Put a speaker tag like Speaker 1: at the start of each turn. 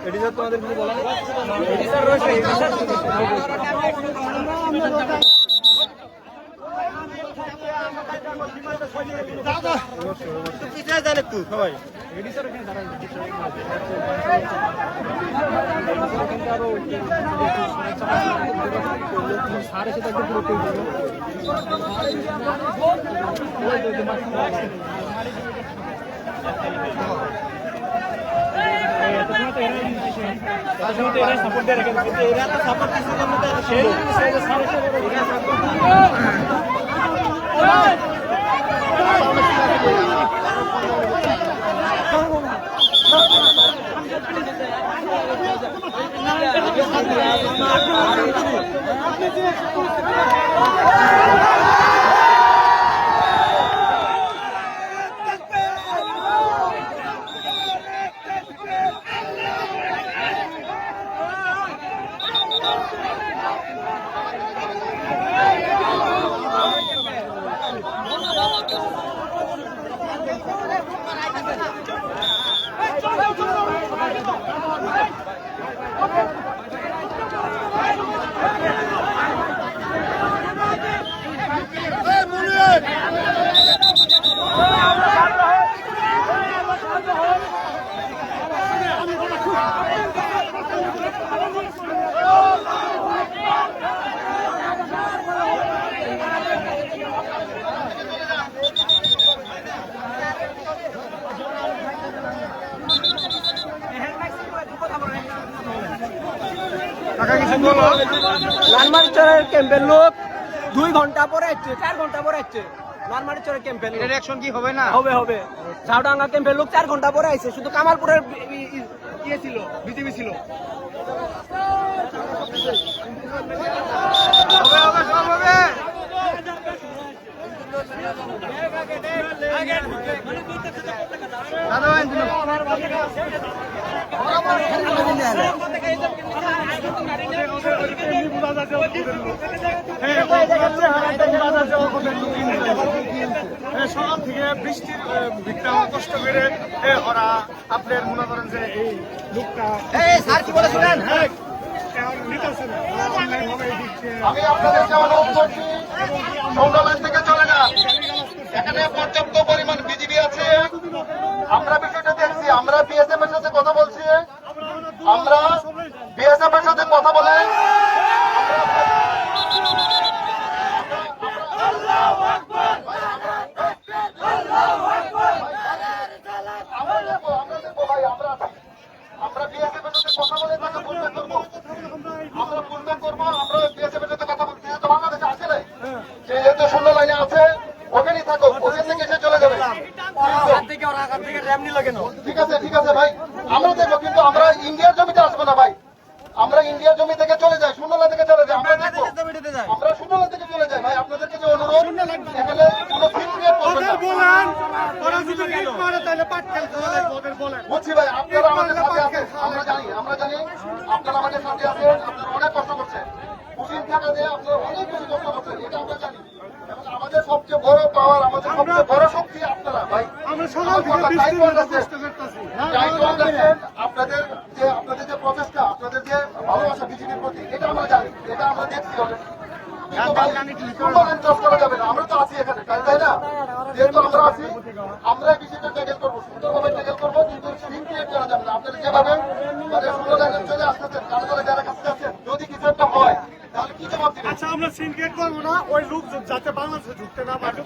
Speaker 1: এটি স্যার তোমাদের কিছু বলা নেই? একটু সবাই সার এসে থাকবে পুরো সাপোর্ট দিয়ে রেখে সাপোর্ট লালমারিচরের ক্যাম্পের লোক 2 ঘন্টা পরে আসছে, 4 ঘন্টা পরে আসছে। লালমারিচরের ক্যাম্পের রিঅ্যাকশন কি হবে না? হবে। ঝাউডাঙ্গা ক্যাম্পের লোক 4 ঘন্টা পরে আসছে, শুধু কামালপুরের ইয়ে ছিল, বিজেপি ছিল।
Speaker 2: সকাল থেকে বৃষ্টির ভিড়টা কষ্ট করে ওরা আপনার মনে করেন যে এই লোকটা
Speaker 3: আমি আপনাদের অনুরোধ করছি সৌন্দর্য থেকে চলে না, এখানে পর্যাপ্ত পরিমাণ বিজিবি আছে। আমরা বিষয়টা দেখছি, আমরা বিএসএফ এর সাথে কথা বলছি, আমরা বিএসএফ এর সাথে কথা বলে আমরা বিএসএফ এর সাথে কথা বলে তাকে পুনর্বাসন করবো। আমরা পুনর্বাসন করবো, আমরা বিএসএফ এর সাথে কথা বলছি। যেহেতু বাংলাদেশে আসে নাই, সে যেহেতু শূন্য লাইনে আছে, ওখানেই থাকো, ওখান থেকে সে চলে যাবে। ঠিক আছে ভাই, আমরা দেখবো, কিন্তু আমরা ইন্ডিয়ার জমিতে আসবো না ভাই। আমরা ইন্ডিয়ার জমি থেকে চলে যাই, শূন্য লাইন থেকে চলে যাই, আমরা দেখবো, আমরা শূন্য লাইন থেকে চলে যাই ভাই। আপনাদেরকে যে অনুরোধ, এখানে কোনো ফিল ক্রিয়েট করবেন না। বুঝছি ভাই, আপনারা আমাদের সাথে আছেন, আমরা জানি আপনারা আমাদের সাথে আছেন, আপনারা অনেক কষ্ট করছেন, খুশি থাকা দিয়ে আপনারা অনেক বেশি কষ্ট করছেন, এটা আমরা জানি। এবং আমাদের সবচেয়ে বড় পাওয়ার, আমাদের সবচেয়ে বড় শক্তি আপনারা ভাই। আপনাদের যে প্রচেষ্টা, আপনাদের যে ভালোবাসা বিজেপির প্রতি, এটা আমরা জানি, এটা আমরা দেখছি। করা যাবে না, আমরা তো আছি এখানে, তাই না? যেহেতু আমরা আছি, আমরা এই বিষয়টা ট্যাকেল করবো, সুন্দরভাবে ট্যাকেল করবো, কিন্তু সিন ক্রিয়েট করা যাবে না। আপনারা যেভাবে চলে আসতেছেন, কারো যারা কাছে আছেন, যদি কিছু একটা হয় তাহলে কি জবাব দিবেন?
Speaker 2: আচ্ছা, আমরা সিন ক্রিয়েট করবো না, ওই লোক যাতে বাংলাদেশে ঢুকতে না পারে।